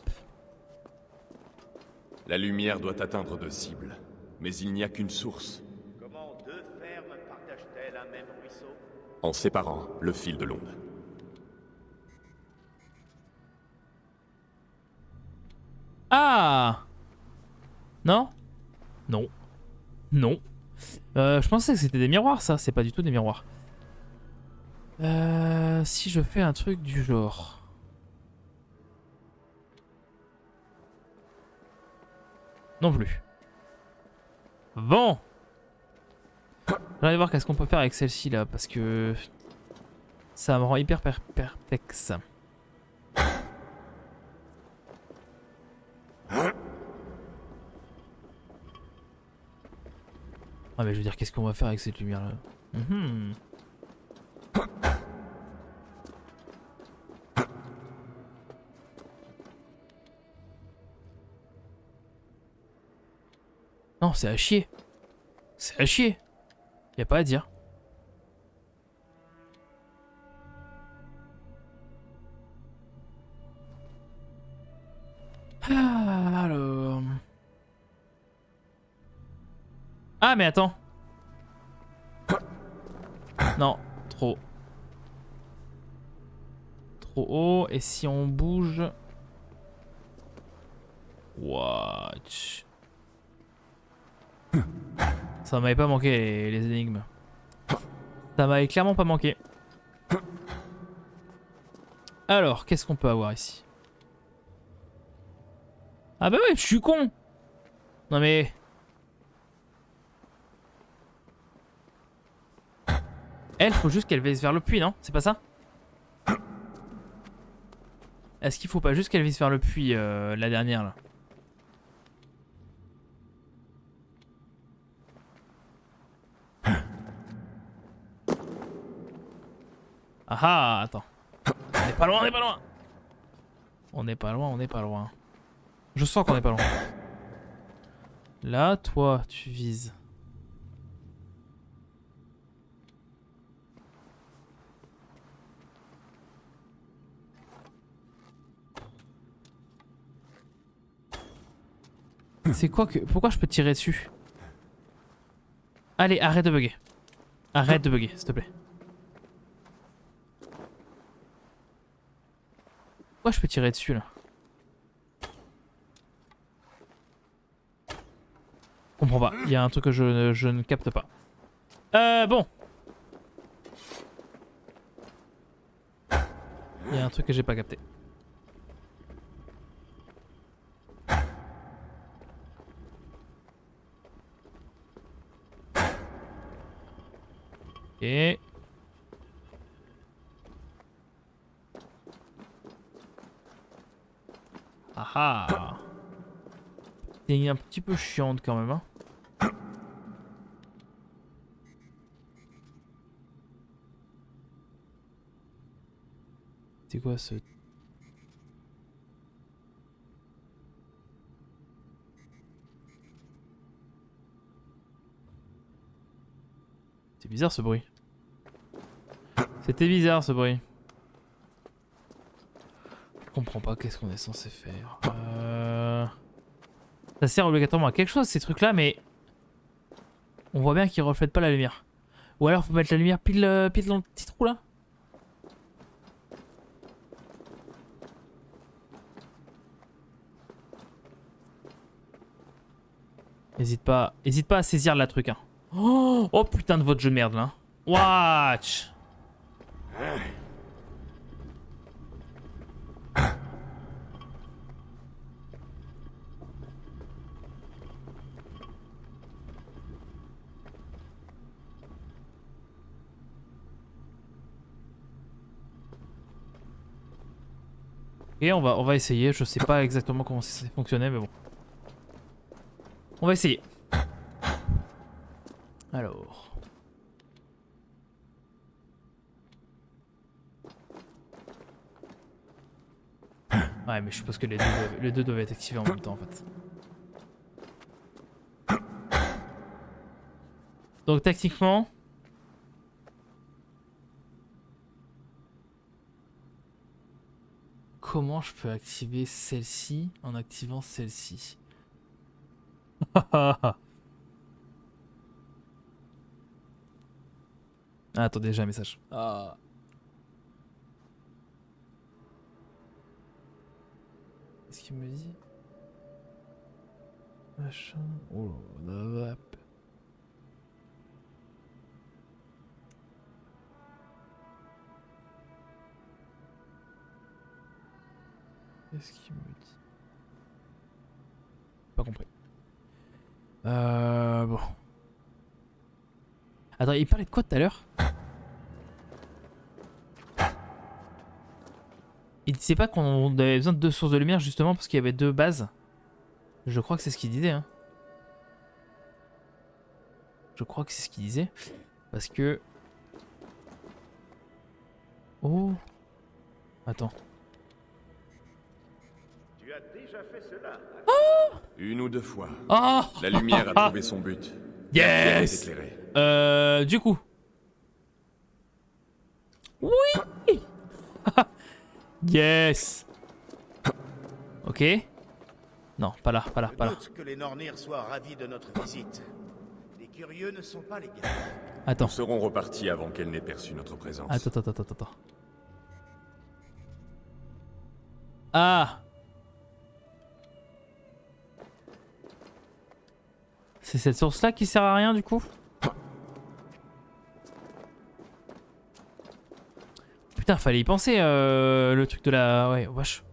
La lumière doit atteindre de cibles, mais il n'y a qu'une source. Comment deux fermes partagent-elles un même ruisseau? en séparant le fil de l'onde. Ah! Non? Non. Non. Je pensais que c'était des miroirs, ça. C'est pas du tout des miroirs. Si je fais un truc du genre... Non plus. Bon. J'allais voir qu'est-ce qu'on peut faire avec celle-ci là, parce que... ça me rend hyper perplexe. Ah mais je veux dire, qu'est-ce qu'on va faire avec cette lumière là? Non, c'est à chier. C'est à chier. Y a pas à dire. Ah, alors... Ah mais attends. Non, trop. Trop haut. Et si on bouge... Watch. Ça m'avait pas manqué les énigmes. Ça m'avait clairement pas manqué. Alors, qu'est-ce qu'on peut avoir ici? Ah bah ouais, je suis con. Non mais... Elle, faut juste qu'elle vise vers le puits, non? C'est pas ça? Est-ce qu'il faut pas juste qu'elle vise vers le puits, la dernière là? Ah ah, attends. On n'est pas loin, on n'est pas loin. On n'est pas loin, on n'est pas loin. Je sens qu'on n'est pas loin. Là, toi, tu vises. C'est quoi que... Pourquoi je peux tirer dessus? Allez, arrête de bugger. Arrête de bugger, s'il te plaît. Pourquoi je peux tirer dessus, là? Je comprends pas. Il y a un truc que je ne capte pas. Bon. Il y a un truc que j'ai pas capté. Et... Ah ah. C'est un petit peu chiante quand même, hein. C'est quoi ce... C'est bizarre ce bruit. C'était bizarre ce bruit. Je comprends pas qu'est-ce qu'on est censé faire. Ça sert obligatoirement à quelque chose ces trucs là, mais... On voit bien qu'ils reflètent pas la lumière. Ou alors faut mettre la lumière pile dans le petit trou là. Hésite pas à saisir la truc, hein. Oh putain de votre jeu de merde là. Watch. Et on va essayer. Je sais pas exactement comment ça fonctionnait, mais bon. On va essayer. Alors. Ouais, mais je suppose que les deux doivent être activés en même temps en fait. Donc techniquement... Comment je peux activer celle-ci en activant celle-ci? Ah Ah, attendez, j'ai un message. Ah. Qu'est-ce qu'il me dit? Machin. Oh là là. Qu'est-ce qu'il me dit? Pas compris. Bon. Attends, il parlait de quoi tout à l'heure? Il disait pas qu'on avait besoin de 2 sources de lumière justement parce qu'il y avait 2 bases. Je crois que c'est ce qu'il disait. Hein. Je crois que c'est ce qu'il disait. Parce que... Oh. Attends. Tu as déjà fait cela. Une ou deux fois. Oh. La lumière a trouvé son but. Yes. Éclairé. Du coup. Oui. Yes. Ok. Non, pas là, pas là, pas là. Je doute que les Nornir soient ravis de notre visite. Les curieux ne sont pas les gars. Attends. Nous serons repartis avant qu'elle n'ait perçu notre présence. Attends. Ah. C'est cette source-là qui sert à rien du coup? Putain, fallait y penser, le truc de la... Ouais, wesh.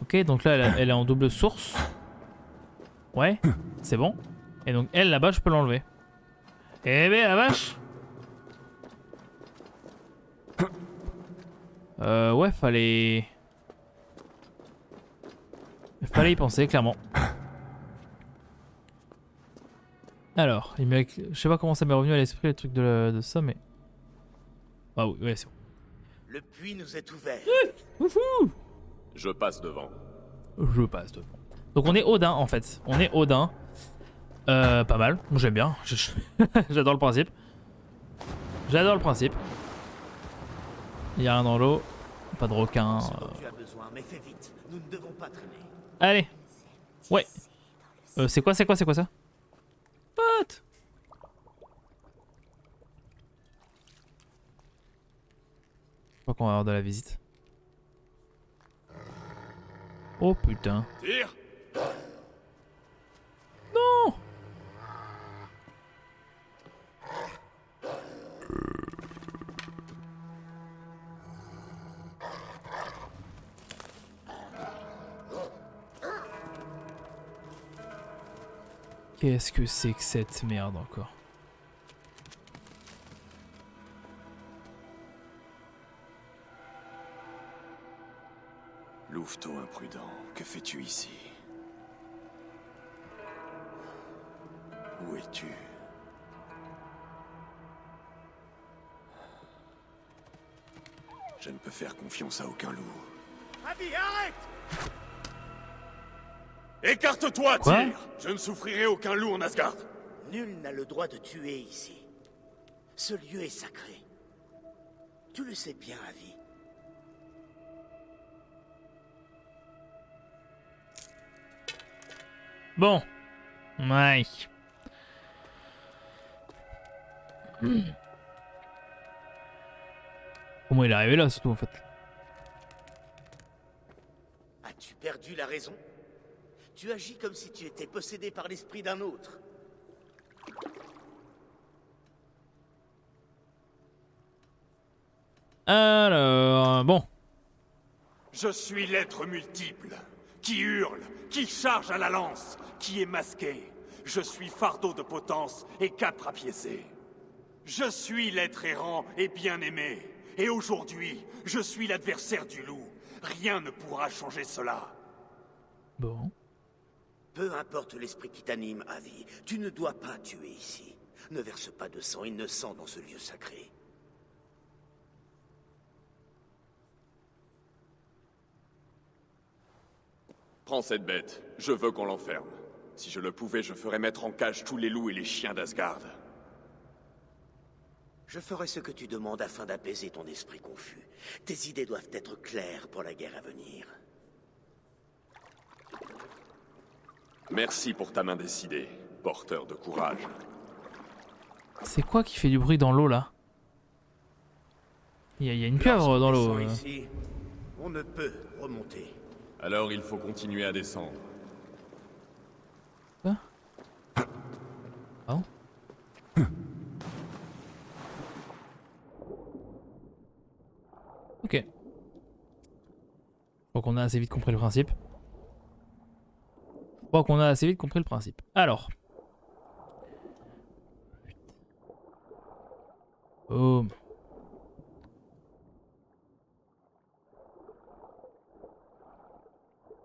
Ok, donc là, elle est en double source. Ouais, c'est bon. Et donc, elle, là-bas, je peux l'enlever. Eh ben, la vache. Ouais, fallait y penser, clairement. Alors, je sais pas comment ça m'est revenu à l'esprit le truc de ça, mais... Ah oui, ouais, c'est bon. Le puits nous est ouvert. Wouhou. Je passe devant. Je passe devant. Donc on est Odin en fait. On est Odin. Pas mal. J'aime bien. J'adore le principe. J'adore le principe. Il y a rien dans l'eau. Pas de requin. Ce dont tu as besoin, mais fais vite. Nous ne devons pas traîner. Allez. Ouais. C'est quoi ça? What? Je crois qu'on va avoir de la visite. Oh putain. Tire. Non. Qu'est-ce que c'est que cette merde encore? Louveteau imprudent, que fais-tu ici? Où es-tu? Je ne peux faire confiance à aucun loup. Abby, arrête! Écarte-toi, Quoi? Tyr! Je ne souffrirai aucun loup en Asgard. Nul n'a le droit de tuer ici. Ce lieu est sacré. Tu le sais bien, Abby. Bon. Ouais. Comment il est arrivé là, surtout en fait? As-tu perdu la raison? Tu agis comme si tu étais possédé par l'esprit d'un autre. Alors, bon. Je suis l'être multiple, qui hurle, qui charge à la lance, qui est masqué. Je suis fardeau de potence et cape rapiécé. Je suis l'être errant et bien-aimé. Et aujourd'hui, je suis l'adversaire du loup. Rien ne pourra changer cela. Bon. Peu importe l'esprit qui t'anime, Abby, tu ne dois pas tuer ici. Ne verse pas de sang innocent dans ce lieu sacré. Prends cette bête, je veux qu'on l'enferme. Si je le pouvais, je ferais mettre en cage tous les loups et les chiens d'Asgard. Je ferai ce que tu demandes afin d'apaiser ton esprit confus. Tes idées doivent être claires pour la guerre à venir. Merci pour ta main décidée. porteur de courage. C'est quoi qui fait du bruit dans l'eau là? Il y a une pieuvre dans l'eau. Ici, on ne peut remonter. Alors il faut continuer à descendre. Quoi? Ah. Ok. Je crois qu'on a assez vite compris le principe. Alors. Boum.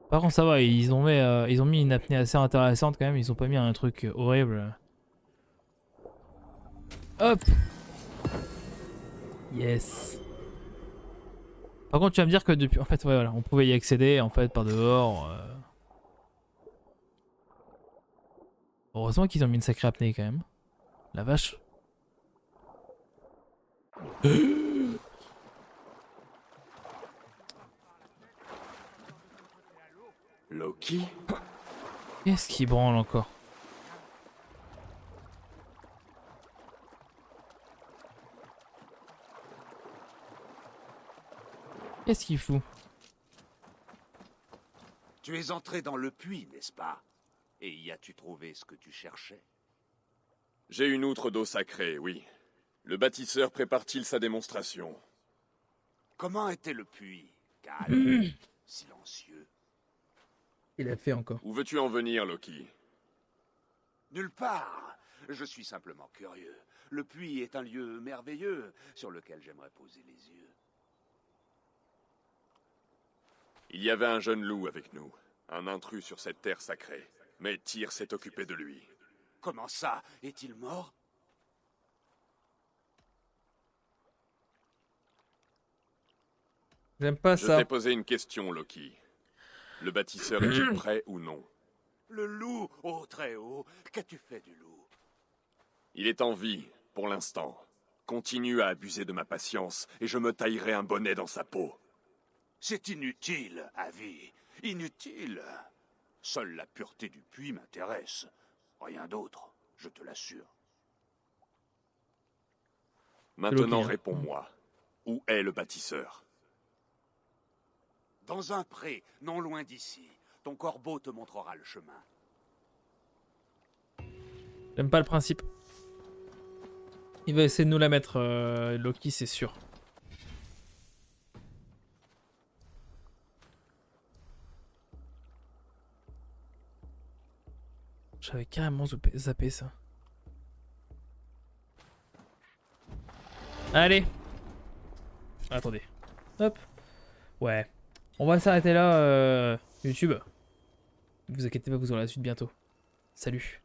Par contre ça va, ils ont mis une apnée assez intéressante quand même, ils ont pas mis un truc horrible. Hop. Yes. Par contre tu vas me dire que depuis... En fait ouais, voilà, on pouvait y accéder en fait par dehors. Heureusement qu'ils ont mis une sacrée apnée quand même. La vache. Loki? Qu'est-ce qui branle encore? Qu'est-ce qu'il fout? Tu es entré dans le puits, n'est-ce pas? Et y as-tu trouvé ce que tu cherchais? J'ai une outre d'eau sacrée, oui. Le bâtisseur prépare-t-il sa démonstration? Comment était le puits? Calme, silencieux. Il a fait encore. Où veux-tu en venir, Loki? Nulle part. Je suis simplement curieux. Le puits est un lieu merveilleux sur lequel j'aimerais poser les yeux. Il y avait un jeune loup avec nous, un intrus sur cette terre sacrée. Mais Tyr s'est occupé de lui. Comment ça? Est-il mort? J'aime pas Je ça. t'ai posé une question, Loki. Le bâtisseur est-il prêt ou non? Le loup, oh très haut. Qu'as-tu fait du loup? Il est en vie, pour l'instant. Continue à abuser de ma patience, et je me taillerai un bonnet dans sa peau. C'est inutile, Avi. Inutile. Seule la pureté du puits m'intéresse. Rien d'autre, je te l'assure. Maintenant, Loki, hein. réponds-moi. Où est le bâtisseur? Dans un pré, non loin d'ici. Ton corbeau te montrera le chemin. J'aime pas le principe. Il va essayer de nous la mettre, Loki, c'est sûr. J'avais carrément zappé ça. Allez. Attendez. Hop. Ouais. On va s'arrêter là, YouTube. Ne vous inquiétez pas, vous aurez la suite bientôt. Salut.